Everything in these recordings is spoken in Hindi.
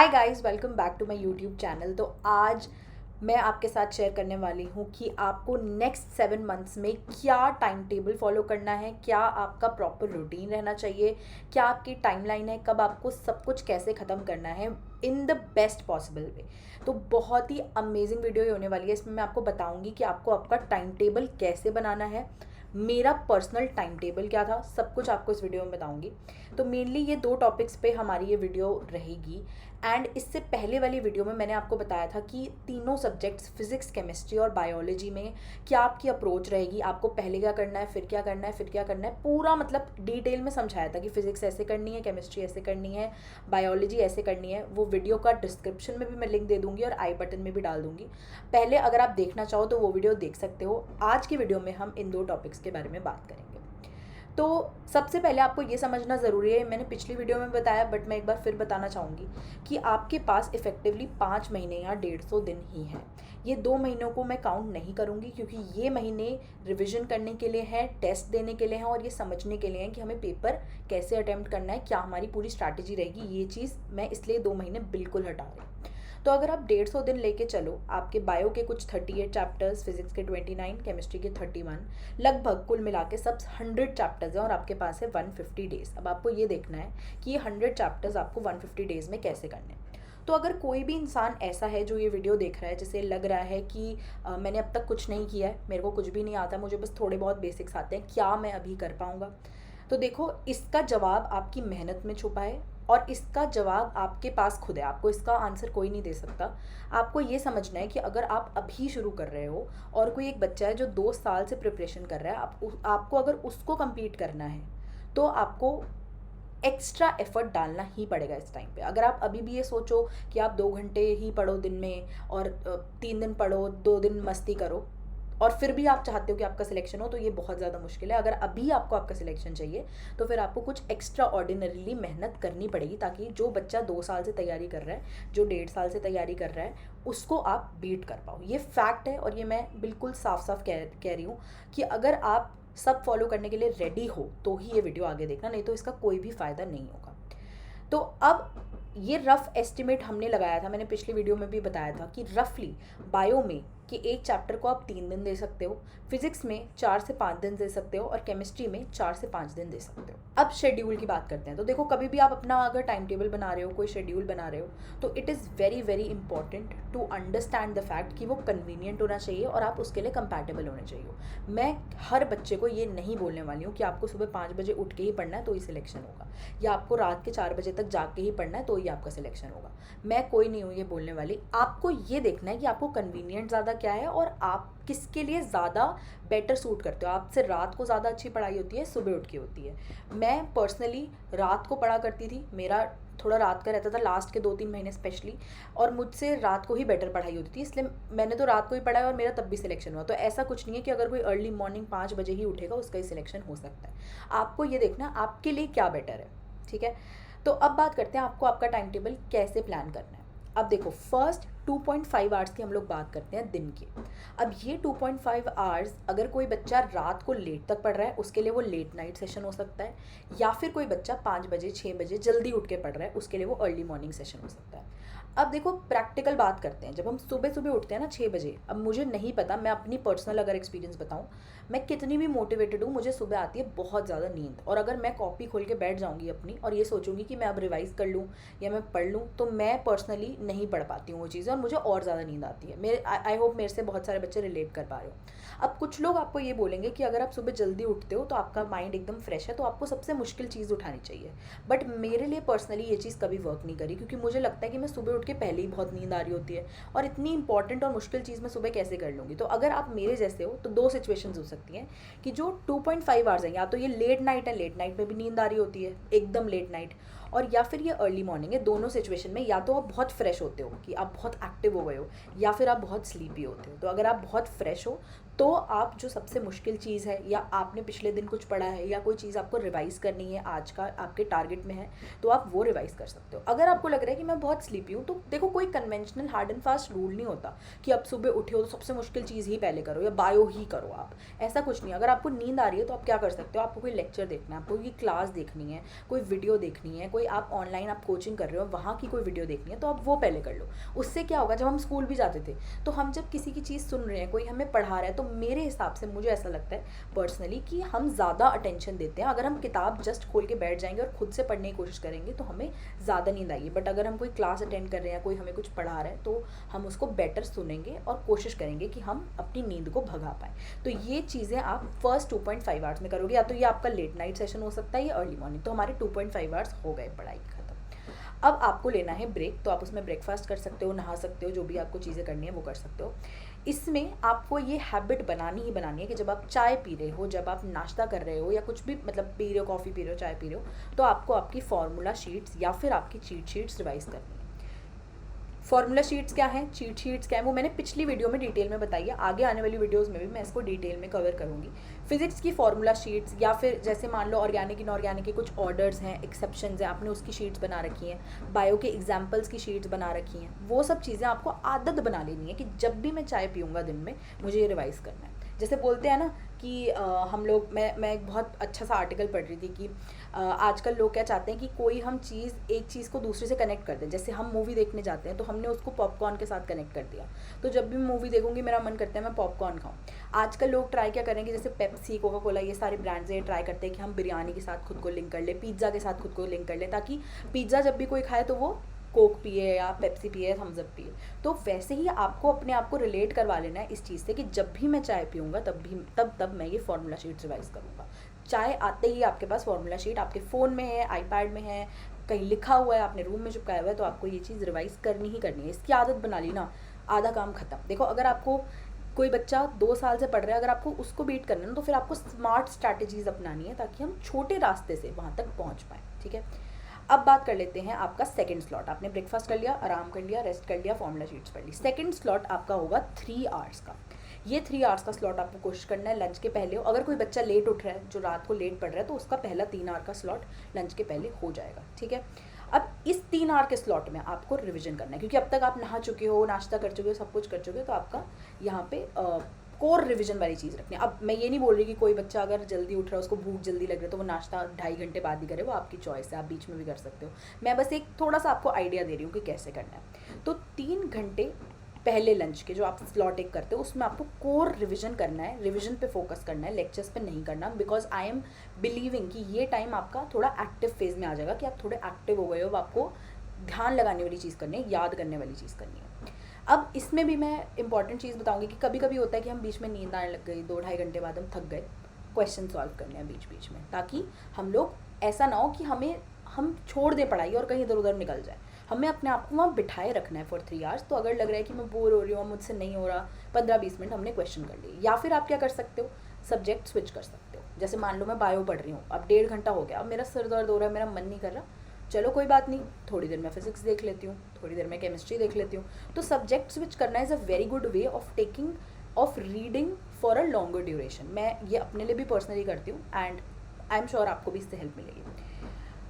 Hi guys, welcome back to my YouTube channel. तो आज मैं आपके साथ शेयर करने वाली हूँ कि आपको नेक्स्ट 7 मंथ्स में क्या टाइम टेबल फॉलो करना है, क्या आपका प्रॉपर रूटीन रहना चाहिए, क्या आपकी टाइमलाइन है, कब आपको सब कुछ कैसे ख़त्म करना है in the best possible way. तो बहुत ही अमेजिंग वीडियो ये होने वाली है। इसमें मैं आपको बताऊँगी कि आपको आपका टाइम टेबल कैसे बनाना है, मेरा पर्सनल टाइम टेबल क्या था, सब कुछ आपको इस वीडियो में बताऊंगी। तो मेनली ये दो टॉपिक्स पे हमारी ये वीडियो रहेगी। एंड इससे पहले वाली वीडियो में मैंने आपको बताया था कि तीनों सब्जेक्ट्स फिजिक्स, केमिस्ट्री और बायोलॉजी में क्या आपकी अप्रोच रहेगी, आपको पहले क्या करना है, फिर क्या करना है, फिर क्या करना है, पूरा मतलब डिटेल में समझाया था कि फिजिक्स ऐसे करनी है, केमिस्ट्री ऐसे करनी है, बायोलॉजी ऐसे करनी है। वो वीडियो का डिस्क्रिप्शन में भी मैं लिंक दे दूँगी और आई बटन में भी डाल दूँगी। पहले अगर आप देखना चाहो तो वो वीडियो देख सकते हो। आज की वीडियो में हम इन दो टॉपिक्स के बारे में बात करेंगे। तो सबसे पहले आपको ये समझना ज़रूरी है, मैंने पिछली वीडियो में बताया बट मैं एक बार फिर बताना चाहूँगी कि आपके पास इफ़ेक्टिवली 5 महीने या 150 दिन ही हैं। ये 2 महीनों को मैं काउंट नहीं करूँगी क्योंकि ये महीने रिवीजन करने के लिए हैं, टेस्ट देने के लिए हैं और ये समझने के लिए हैं कि हमें पेपर कैसे अटैम्प्ट करना है, क्या हमारी पूरी स्ट्रैटेजी रहेगी। ये चीज़ मैं इसलिए 2 महीने बिल्कुल हटा रही हूँ। तो अगर आप 150 दिन लेके चलो, आपके बायो के कुछ 38 चैप्टर्स, फिजिक्स के 29, केमिस्ट्री के 31, लगभग कुल मिला के सब 100 चैप्टर्स हैं और आपके पास है 150 डेज़। अब आपको ये देखना है कि ये 100 चैप्टर्स आपको 150 डेज़ में कैसे करने हैं। तो अगर कोई भी इंसान ऐसा है जो ये वीडियो देख रहा है, जिसे लग रहा है कि मैंने अब तक कुछ नहीं किया है, मेरे को कुछ भी नहीं आता, मुझे बस थोड़े बहुत बेसिक्स आते हैं, क्या मैं अभी कर पाऊँगा? तो देखो, इसका जवाब आपकी मेहनत में छुपा है और इसका जवाब आपके पास खुद है। आपको इसका आंसर कोई नहीं दे सकता। आपको ये समझना है कि अगर आप अभी शुरू कर रहे हो और कोई एक बच्चा है जो 2 साल से प्रिपरेशन कर रहा है, आपको अगर उसको कंप्लीट करना है तो आपको एक्स्ट्रा एफर्ट डालना ही पड़ेगा इस टाइम पे। अगर आप अभी भी ये सोचो कि आप 2 घंटे ही पढ़ो दिन में और 3 दिन पढ़ो, 2 दिन मस्ती करो और फिर भी आप चाहते हो कि आपका सिलेक्शन हो, तो ये बहुत ज़्यादा मुश्किल है। अगर अभी आपको आपका सिलेक्शन चाहिए तो फिर आपको कुछ एक्स्ट्रा ऑर्डिनरीली मेहनत करनी पड़ेगी ताकि जो बच्चा 2 साल से तैयारी कर रहा है, जो 1.5 साल से तैयारी कर रहा है, उसको आप बीट कर पाओ। ये फैक्ट है और ये मैं बिल्कुल साफ साफ कह रही हूँ कि अगर आप सब फॉलो करने के लिए रेडी हो तो ही ये वीडियो आगे देखना, नहीं तो इसका कोई भी फ़ायदा नहीं होगा। तो अब ये रफ़ एस्टिमेट हमने लगाया था, मैंने पिछली वीडियो में भी बताया था कि रफली बायो में कि एक चैप्टर को आप 3 दिन दे सकते हो, फिजिक्स में 4 से 5 दिन दे सकते हो और केमिस्ट्री में 4 से 5 दिन दे सकते हो। अब शेड्यूल की बात करते हैं। तो देखो, कभी भी आप अपना अगर टाइम टेबल बना रहे हो, कोई शेड्यूल बना रहे हो, तो it is very very important to understand the fact कि वो कन्वीनियंट होना चाहिए और आप उसके लिए कंपैटिबल होने चाहिए। मैं हर बच्चे को ये नहीं बोलने वाली हूँ कि आपको सुबह 5 बजे उठ के ही पढ़ना है तो ही सिलेक्शन होगा, या आपको रात के 4 बजे तक जाग के ही पढ़ना है तो ही आपका सिलेक्शन होगा। मैं कोई नहीं हूँ ये बोलने वाली। आपको ये देखना है कि आपको कन्वीनियंट ज़्यादा क्या है और आप किसके लिए ज़्यादा बेटर सूट करते हो। आपसे रात को ज़्यादा अच्छी पढ़ाई होती है, सुबह उठ के होती है। मैं पर्सनली रात को पढ़ा करती थी, मेरा थोड़ा रात का रहता था लास्ट के 2-3 महीने स्पेशली, और मुझसे रात को ही बेटर पढ़ाई होती थी, इसलिए मैंने तो रात को ही पढ़ा है और मेरा तब भी सिलेक्शन हुआ। तो ऐसा कुछ नहीं है कि अगर कोई अर्ली मॉर्निंग 5 बजे ही उठेगा उसका ही सिलेक्शन हो सकता है। आपको ये देखना आपके लिए क्या बेटर है, ठीक है। तो अब बात करते हैं आपको आपका टाइम टेबल कैसे प्लान करना है। अब देखो, फर्स्ट 2.5 आवर्स की हम लोग बात करते हैं दिन की। अब ये 2.5 आवर्स, अगर कोई बच्चा रात को लेट तक पढ़ रहा है उसके लिए वो लेट नाइट सेशन हो सकता है, या फिर कोई बच्चा 5 बजे 6 बजे जल्दी उठ के पढ़ रहा है उसके लिए वो अर्ली मॉर्निंग सेशन हो सकता है। अब देखो, प्रैक्टिकल बात करते हैं। जब हम सुबह सुबह उठते हैं ना 6 बजे, अब मुझे नहीं पता, मैं अपनी पर्सनल अगर एक्सपीरियंस बताऊँ, मैं कितनी भी मोटिवेटेड हूँ, मुझे सुबह आती है बहुत ज़्यादा नींद, और अगर मैं कॉपी खोल के बैठ जाऊँगी अपनी और ये सोचूंगी कि मैं अब रिवाइज़ कर लूँ या मैं पढ़ लूँ, तो मैं पर्सनली नहीं पढ़ पाती हूँ वो चीज़ें और मुझे और ज़्यादा नींद आती है। मेरे आई होप मेरे से बहुत सारे बच्चे रिलेट कर पा रहे हो। अब कुछ लोग आपको ये बोलेंगे कि अगर आप सुबह जल्दी उठते हो तो आपका माइंड एकदम फ्रेश है तो आपको सबसे मुश्किल चीज़ उठानी चाहिए। बट मेरे लिए पर्सनली ये चीज़ कभी वर्क नहीं करी, क्योंकि मुझे लगता है कि मैं सुबह उठ के पहले ही बहुत नींद आ रही होती है और इतनी इंपॉर्टेंट और मुश्किल चीज़ मैं सुबह कैसे कर लूँगी। तो अगर आप मेरे जैसे हो तो 2 सिचुएशंस हो सकती हैं कि जो 2.5 आवर्स हैं, या तो ये लेट नाइट है, लेट नाइट में भी नींद आ रही होती है एकदम लेट नाइट, और या फिर ये अर्ली मॉर्निंग है। दोनों सिचुएशन में या तो आप बहुत फ्रेश होते हो कि आप बहुत एक्टिव हो गए हो, या फिर आप बहुत स्लीपी होते हो। तो अगर आप बहुत फ्रेश हो तो आप जो सबसे मुश्किल चीज़ है, या आपने पिछले दिन कुछ पढ़ा है, या कोई चीज़ आपको रिवाइज़ करनी है, आज का आपके टारगेट में है, तो आप वो रिवाइज़ कर सकते हो। अगर आपको लग रहा है कि मैं बहुत स्लीपी हूँ, तो देखो कोई conventional hard and fast rule नहीं होता कि आप सुबह उठे हो तो सबसे मुश्किल चीज़ ही पहले करो या बायो ही करो, आप ऐसा कुछ नहीं। अगर आपको नींद आ रही है तो आप क्या कर सकते हो, आपको कोई लेक्चर देखना है, आपको कोई क्लास देखनी है, कोई वीडियो देखनी है, कोई आप ऑनलाइन आप कोचिंग कर रहे हो वहाँ की कोई वीडियो देखनी है, तो आप वो पहले कर लो। उससे क्या होगा, जब हम स्कूल भी जाते थे तो हम जब किसी की चीज़ सुन रहे हैं, कोई हमें पढ़ा रहा है, तो मेरे हिसाब से मुझे ऐसा लगता है पर्सनली कि हम ज़्यादा अटेंशन देते हैं। अगर हम किताब जस्ट खोल के बैठ जाएंगे और खुद से पढ़ने की कोशिश करेंगे तो हमें ज़्यादा नींद आएगी। बट अगर हम कोई क्लास अटेंड कर रहे हैं, कोई हमें कुछ पढ़ा रहा है, तो हम उसको बेटर सुनेंगे और कोशिश करेंगे कि हम अपनी नींद को भगा पाएँ। तो ये चीज़ें आप फर्स्ट 2.5 आवर्स में करोगे, या तो ये आपका लेट नाइट सेशन हो सकता है या अर्ली मॉर्निंग। तो हमारे 2.5 आवर्स हो गए पढ़ाई खत्म। अब आपको लेना है ब्रेक, तो आप उसमें ब्रेकफास्ट कर सकते हो, नहा सकते हो, जो भी आपको चीज़ें करनी है वो कर सकते हो। इसमें आपको ये हैबिट बनानी ही बनानी है कि जब आप चाय पी रहे हो, जब आप नाश्ता कर रहे हो, या कुछ भी मतलब पी रहे हो, कॉफ़ी पी रहे हो, चाय पी रहे हो, तो आपको आपकी फार्मूला शीट्स या फिर आपकी चीट शीट्स रिवाइज करनी है। फार्मूला शीट्स क्या हैं, चीट शीट्स क्या है, वो मैंने पिछली वीडियो में डिटेल में बताई है। आगे आने वाली वीडियोस में भी मैं इसको डिटेल में कवर करूँगी। फिजिक्स की फार्मूला शीट्स, या फिर जैसे मान लो ऑर्गेनिक इनऑर्गेनिक के कुछ ऑर्डर्स हैं, एक्सेप्शंस हैं, आपने उसकी शीट्स बना रखी हैं, बायो के एग्जाम्पल्स की शीट्स बना रखी हैं। वो सब चीज़ें आपको आदत बना लेनी है कि जब भी मैं चाय पीऊँगा दिन में, मुझे ये रिवाइज करना है। जैसे बोलते हैं ना कि हम लोग, मैं एक बहुत अच्छा सा आर्टिकल पढ़ रही थी कि आजकल लोग क्या चाहते हैं कि कोई हम चीज़, एक चीज़ को दूसरे से कनेक्ट कर दें। जैसे हम मूवी देखने जाते हैं तो हमने उसको पॉपकॉर्न के साथ कनेक्ट कर दिया, तो जब भी मूवी देखूंगी मेरा मन करता है मैं पॉपकॉर्न खाऊं। आजकल लोग ट्राई क्या करेंगे, जैसे पेप्सी, कोका कोला, ये सारे ब्रांड्स ये ट्राई करते हैं कि हम बिरयानी के साथ खुद को लिंक कर ले, पिज़्ज़ा के साथ खुद को लिंक कर ले, ताकि पिज़्ज़ा जब भी कोई खाए तो वो कोक पिए या पेप्सी पिए, थम्स अप पिए। तो वैसे ही आपको अपने आप को रिलेट करवा लेना है इस चीज़ से कि जब भी मैं चाय पीऊँगा तब मैं ये फार्मूला शीट रिवाइज करूँगा। चाय आते ही आपके पास फार्मूला शीट आपके फ़ोन में है, आईपैड में है, कहीं लिखा हुआ है, आपने रूम में चिपकाया हुआ है, तो आपको ये चीज़ रिवाइज करनी ही करनी है। इसकी आदत बना ली ना, आधा काम खत्म। देखो, अगर आपको कोई बच्चा 2 साल से पढ़ रहा है, अगर आपको उसको बीट करना है ना, तो फिर आपको स्मार्ट स्ट्रैटेजीज अपनानी है ताकि हम छोटे रास्ते से वहाँ तक पहुँच पाएँ। ठीक है, अब बात कर लेते हैं आपका सेकंड स्लॉट। आपने ब्रेकफास्ट कर लिया, आराम कर लिया, रेस्ट कर लिया, फार्मूला शीट्स पढ़ ली। सेकंड स्लॉट आपका होगा 3 आवर्स का। ये 3 आवर्स का स्लॉट आपको कोशिश करना है लंच के पहले हो। अगर कोई बच्चा लेट उठ रहा है, जो रात को लेट पढ़ रहा है, तो उसका पहला 3 आवर का स्लॉट लंच के पहले हो जाएगा। ठीक है, अब इस 3 आवर के स्लॉट में आपको रिविजन करना है, क्योंकि अब तक आप नहा चुके हो, नाश्ता कर चुके हो, सब कुछ कर चुके हो, तो आपका यहाँ पे कोर रिवीजन वाली चीज़ रखनी है। अब मैं ये नहीं बोल रही कि कोई बच्चा अगर जल्दी उठ रहा है, उसको भूख जल्दी लग रहा है, तो वो नाश्ता 2.5 घंटे बाद ही करे, वो आपकी चॉइस है, आप बीच में भी कर सकते हो। मैं बस एक थोड़ा सा आपको आइडिया दे रही हूँ कि कैसे करना है। तो 3 घंटे पहले लंच के जो आप स्लॉट एक करते हो, उसमें आपको कोर रिवीजन करना है, रिवीजन पे फोकस करना है, लेक्चर्स पे नहीं करना। बिकॉज आई एम बिलीविंग कि ये टाइम आपका थोड़ा एक्टिव फेज में आ जाएगा, कि आप थोड़े एक्टिव हो गए हो, अब आपको ध्यान लगाने वाली चीज़ करनी है, याद करने वाली चीज़ करनी है। अब इसमें भी मैं इंपॉर्टेंट चीज़ बताऊंगी कि कभी कभी होता है कि हम बीच में नींद आने लग गई, 2-2.5 घंटे बाद हम थक गए, क्वेश्चन सॉल्व करने हैं बीच बीच में, ताकि हम लोग ऐसा ना हो कि हम छोड़ दें पढ़ाई और कहीं इधर उधर निकल जाए। हमें अपने आप को वहाँ बिठाए रखना है फॉर 3 आवर्स। तो अगर लग रहा है कि मैं बोर हो रही हूँ, मुझसे नहीं हो रहा, 15-20 मिनट हमने क्वेश्चन कर लिए। या फिर आप क्या कर सकते हो, सब्जेक्ट स्विच कर सकते हो। जैसे मान लो मैं बायो पढ़ रही हूँ, अब 1.5 घंटा हो गया, अब मेरा सिर दर्द हो रहा है, मेरा मन नहीं कर रहा, चलो कोई बात नहीं, थोड़ी देर मैं फिजिक्स देख लेती हूँ, थोड़ी देर मैं केमिस्ट्री देख लेती हूँ। तो सब्जेक्ट स्विच करना is a very good way of reading for a longer duration. मैं ये अपने लिए भी पर्सनली करती हूँ, एंड आई एम श्योर आपको भी इससे हेल्प मिलेगी।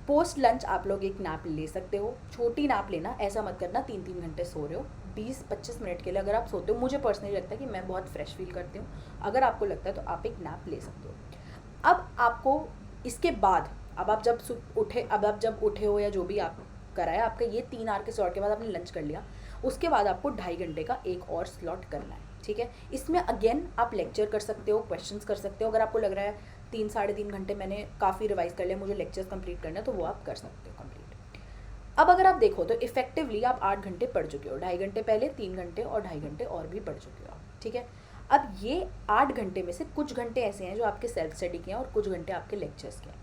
पोस्ट लंच आप लोग एक नैप ले सकते हो, छोटी नैप लेना, ऐसा मत करना 3-3 घंटे सो रहे हो। 20-25 मिनट के लिए अगर आप सोते हो, मुझे पर्सनली लगता है कि मैं बहुत फ्रेश फील करती हूँ। अगर आपको लगता है तो आप एक नैप ले सकते हो। अब आपको इसके बाद, अब आप जब उठे हो, या जो भी आप कराया, आपका ये 3 आवर के स्लॉट के बाद आपने लंच कर लिया, उसके बाद आपको 2.5 घंटे का एक और स्लॉट करना है। ठीक है, इसमें अगेन आप लेक्चर कर सकते हो, क्वेश्चंस कर सकते हो। अगर आपको लग रहा है 3-3.5 घंटे मैंने काफ़ी रिवाइज कर लिया, मुझे लेक्चर्स कंप्लीट करना है, तो वो आप कर सकते हो कंप्लीट। अब अगर आप देखो तो इफेक्टिवली आप 8 घंटे पढ़ चुके हो, 2.5 घंटे पहले, 3 घंटे और 2.5 घंटे और भी पढ़ चुके हो आप। ठीक है, अब ये 8 घंटे में से कुछ घंटे ऐसे हैं जो आपके सेल्फ स्टडी के हैं और कुछ घंटे आपके लेक्चर्स के हैं।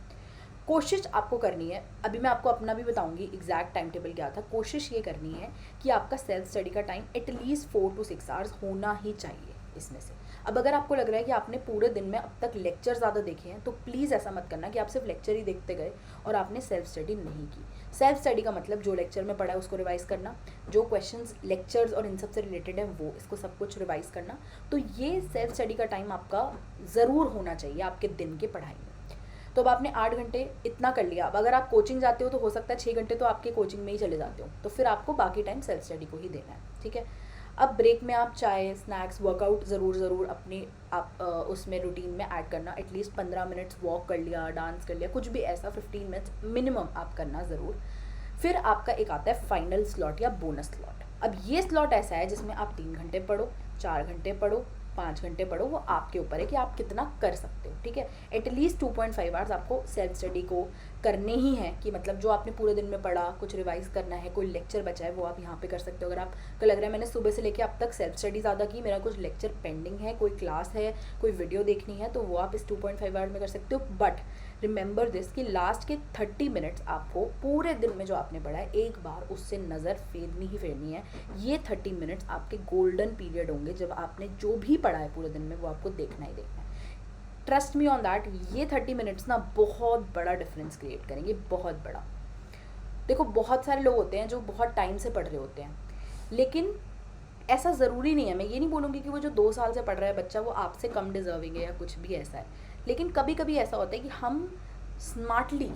कोशिश आपको करनी है, अभी मैं आपको अपना भी बताऊंगी एग्जैक्ट टाइम टेबल क्या था। कोशिश ये करनी है कि आपका सेल्फ स्टडी का टाइम एटलीस्ट 4 to 6 आवर्स होना ही चाहिए इसमें से। अब अगर आपको लग रहा है कि आपने पूरे दिन में अब तक लेक्चर ज़्यादा देखे हैं, तो प्लीज़ ऐसा मत करना कि आप सिर्फ लेक्चर ही देखते गए और आपने सेल्फ स्टडी नहीं की। सेल्फ स्टडी का मतलब जो लेक्चर में पढ़ा है उसको रिवाइज करना, जो क्वेश्चंस लेक्चर्स और इन सब से रिलेटेड है वो इसको सब कुछ रिवाइज करना। तो ये सेल्फ स्टडी का टाइम आपका ज़रूर होना चाहिए आपके दिन के पढ़ाई में। तो अब आपने 8 घंटे इतना कर लिया। अब अगर आप कोचिंग जाते हो तो हो सकता है 6 घंटे तो आपके कोचिंग में ही चले जाते हो, तो फिर आपको बाकी टाइम सेल्फ स्टडी को ही देना है, ठीक है। अब ब्रेक में आप चाय, स्नैक्स, वर्कआउट ज़रूर अपनी आप उसमें रूटीन में ऐड करना। एटलीस्ट 15 मिनट्स वॉक कर लिया, डांस कर लिया, कुछ भी ऐसा 15 मिनट्स मिनिमम आप करना ज़रूर। फिर आपका एक आता है फाइनल स्लॉट या बोनस स्लॉट। अब ये स्लॉट ऐसा है जिसमें आप 3 घंटे पढ़ो, 4 घंटे पढ़ो, 5 घंटे पढ़ो, वो आपके ऊपर है कि आप कितना कर सकते हो, ठीक है। एटलीस्ट 2.5 आवर्स आपको सेल्फ स्टडी को करने ही है, कि मतलब जो आपने पूरे दिन में पढ़ा, कुछ रिवाइज करना है, कोई लेक्चर बचा है वो आप यहाँ पे कर सकते हो। अगर आपको लग रहा है मैंने सुबह से लेके अब तक सेल्फ स्टडी ज़्यादा की, मेरा कुछ लेक्चर पेंडिंग है, कोई क्लास है, कोई वीडियो देखनी है, तो वो आप इस 2.5 आवर्स में कर सकते हो। बट रिमेंबर दिस कि लास्ट के 30 मिनट्स आपको पूरे दिन में जो आपने पढ़ा है एक बार उससे नज़र फेरनी ही फेरनी है। ये 30 मिनट्स आपके गोल्डन पीरियड होंगे जब आपने जो भी पढ़ा है पूरे दिन में वो आपको देखना ही देखना है। ट्रस्ट मी ऑन दैट, ये 30 मिनट्स ना बहुत बड़ा डिफरेंस क्रिएट करेंगे, बहुत बड़ा। देखो बहुत सारे लोग होते हैं जो बहुत टाइम से पढ़ रहे होते हैं, लेकिन ऐसा ज़रूरी नहीं है। मैं ये नहीं बोलूँगी कि वो जो 2 साल से पढ़ रहा है बच्चा वो आपसे कम डिजर्विंग है या कुछ भी ऐसा है, लेकिन कभी कभी ऐसा होता है कि हम स्मार्टली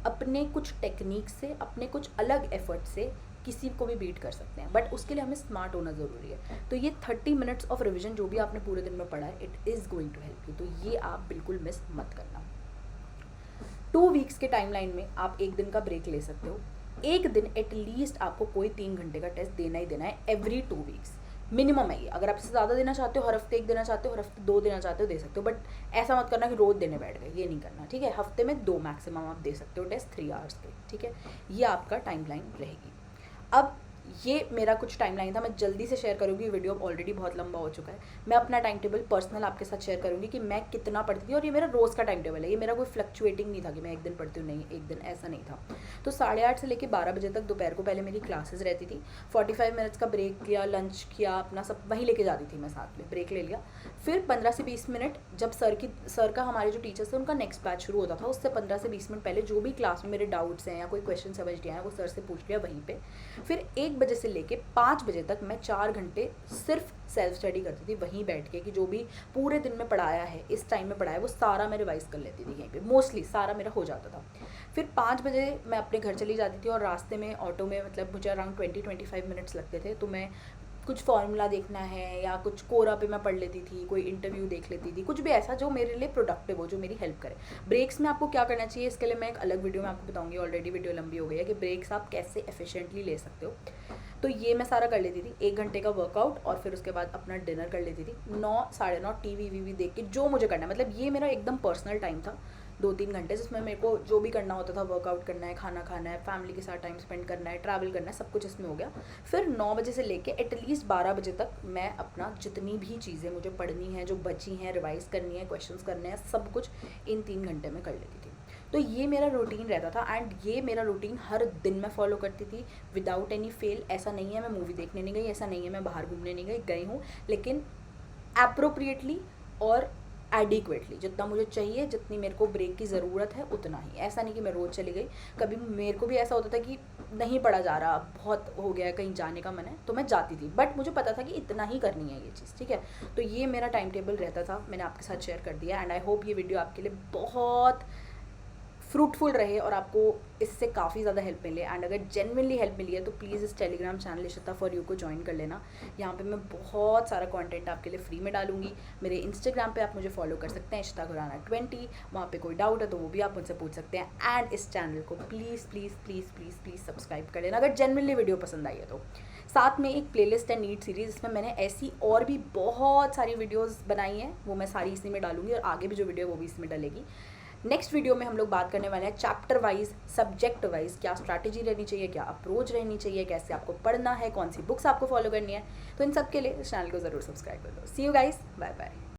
अपने कुछ टेक्निक से, अपने कुछ अलग एफर्ट से किसी को भी बीट कर सकते हैं, बट उसके लिए हमें स्मार्ट होना ज़रूरी है। तो ये 30 मिनट्स ऑफ रिविजन जो भी आपने पूरे दिन में पढ़ा है, it is going to help you, तो ये आप बिल्कुल मिस मत करना। 2 वीक्स के टाइमलाइन में आप एक दिन का ब्रेक ले सकते हो। एक दिन एटलीस्ट आपको कोई 3 घंटे का टेस्ट देना ही देना है एवरी 2 वीक्स, मिनिमम है ये। अगर आप इससे ज़्यादा देना चाहते हो, हर हफ्ते 1 देना चाहते हो, हर हफ्ते 2 देना चाहते हो, दे सकते हो, बट ऐसा मत करना कि रोज़ देने बैठ गए, ये नहीं करना, ठीक है। हफ्ते में 2 मैक्सिमम आप दे सकते हो टेस्ट 3 आवर्स के, ठीक है। ये आपका टाइमलाइन रहेगी। अब ये मेरा कुछ टाइमलाइन था, मैं जल्दी से शेयर करूँगी, वीडियो ऑलरेडी बहुत लंबा हो चुका है। मैं अपना टाइम टेबल पर्सनल आपके साथ शेयर करूँगी कि मैं कितना पढ़ती थी, और ये मेरा रोज़ का टाइम टेबल है, ये मेरा कोई फ्लक्चुएटिंग नहीं था कि मैं एक दिन पढ़ती हूँ, नहीं एक दिन, ऐसा नहीं था। तो 8:30 से लेकर 12 बजे तक दोपहर को पहले मेरी क्लासेस रहती थी, 45 मिनट्स का ब्रेक किया, लंच किया, अपना सब वहीं लेके जाती थी मैं, साथ में ब्रेक ले लिया। फिर 15 से 20 मिनट जब सर का हमारे जो टीचर्स थे उनका नेक्स्ट बैच शुरू होता था, उससे 15 से 20 मिनट पहले जो भी क्लास में मेरे डाउट्स हैं या कोई क्वेश्चन समझ नहीं आया वो सर से पूछ लिया वहीं पे। फिर 1 बजे से लेके 5 बजे तक मैं 4 घंटे सिर्फ सेल्फ स्टडी करती थी वहीं बैठ के, कि जो भी पूरे दिन में पढ़ाया है, इस टाइम में पढ़ाया है, वो सारा मैं रिवाइज़ कर लेती थी यहीं पे, मोस्टली सारा मेरा हो जाता था। फिर 5 बजे मैं अपने घर चली जाती थी, और रास्ते में ऑटो में मतलब मुझे अराउंड 20-25 मिनट्स लगते थे, तो मैं कुछ फॉर्मूला देखना है या कुछ कोरा पे मैं पढ़ लेती थी, कोई इंटरव्यू देख लेती थी, कुछ भी ऐसा जो मेरे लिए प्रोडक्टिव हो, जो मेरी हेल्प करे। ब्रेक्स में आपको क्या करना चाहिए इसके लिए मैं एक अलग वीडियो में आपको बताऊंगी, ऑलरेडी वीडियो लंबी हो गई है, कि ब्रेक्स आप कैसे एफिशिएंटली ले सकते हो। तो ये मैं सारा कर लेती थी, 1 घंटे का वर्कआउट, और फिर उसके बाद अपना डिनर कर लेती थी। 9 साढ़े 9 टीवी वीवी देख के जो मुझे करना है, मतलब ये मेरा एकदम पर्सनल टाइम था, 2-3 घंटे, जिसमें मेरे को जो भी करना होता था, वर्कआउट करना है, खाना खाना है, फैमिली के साथ टाइम स्पेंड करना है, ट्रैवल करना है, सब कुछ इसमें हो गया। फिर 9 बजे से लेके एटलीस्ट 12 बजे तक मैं अपना जितनी भी चीज़ें मुझे पढ़नी है, जो बची हैं, रिवाइज़ करनी है, क्वेश्चंस करने हैं, सब कुछ इन 3 घंटे में कर लेती थी। तो ये मेरा रूटीन रहता था, एंड ये मेरा रूटीन हर दिन मैं फॉलो करती थी विदाउट एनी फेल। ऐसा नहीं है मैं मूवी देखने नहीं गई, ऐसा नहीं है मैं बाहर घूमने नहीं गई हूँ, लेकिन एप्रोप्रिएटली और एडिक्वेटली, जितना मुझे चाहिए, जितनी मेरे को ब्रेक की ज़रूरत है उतना ही। ऐसा नहीं कि मैं रोज़ चली गई, कभी मेरे को भी ऐसा होता था कि नहीं पढ़ा जा रहा, बहुत हो गया, कहीं जाने का मन है, तो मैं जाती थी, बट मुझे पता था कि इतना ही करनी है ये चीज़, ठीक है। तो ये मेरा टाइम टेबल रहता था, मैंने आपके साथ शेयर कर दिया, एंड आई होप ये वीडियो आपके लिए बहुत फ्रूटफुल रहे और आपको इससे काफ़ी ज़्यादा हेल्प मिले। एंड अगर जेन्युइनली हेल्प मिली है तो प्लीज़ इस Telegram channel Ishita for you को ज्वाइन कर लेना। यहाँ पे मैं बहुत सारा कंटेंट आपके लिए फ्री में डालूंगी। मेरे इंस्टाग्राम पे आप मुझे फॉलो कर सकते हैं, इशिता खुराना 20। वहाँ पे कोई डाउट है तो वो भी आप मुझसे पूछ सकते हैं। एंड इस चैनल को please please please please please subscribe कर लेना अगर जेन्युइनली वीडियो पसंद आई है तो। साथ में एक प्लेलिस्ट है नीट सीरीज़, जिसमें मैंने ऐसी और भी बहुत सारी वीडियोज़ बनाई हैं, वो मैं सारी इसी में डालूंगी, और आगे भी जो वीडियो है वो भी इसमें डलेगी। नेक्स्ट वीडियो में हम लोग बात करने वाले हैं चैप्टर वाइज, सब्जेक्ट वाइज, क्या स्ट्रैटेजी रहनी चाहिए, क्या अप्रोच रहनी चाहिए, कैसे आपको पढ़ना है, कौन सी बुक्स आपको फॉलो करनी है। तो इन सब के लिए इस चैनल को ज़रूर सब्सक्राइब कर दो। सी यू गाइस, बाय बाय।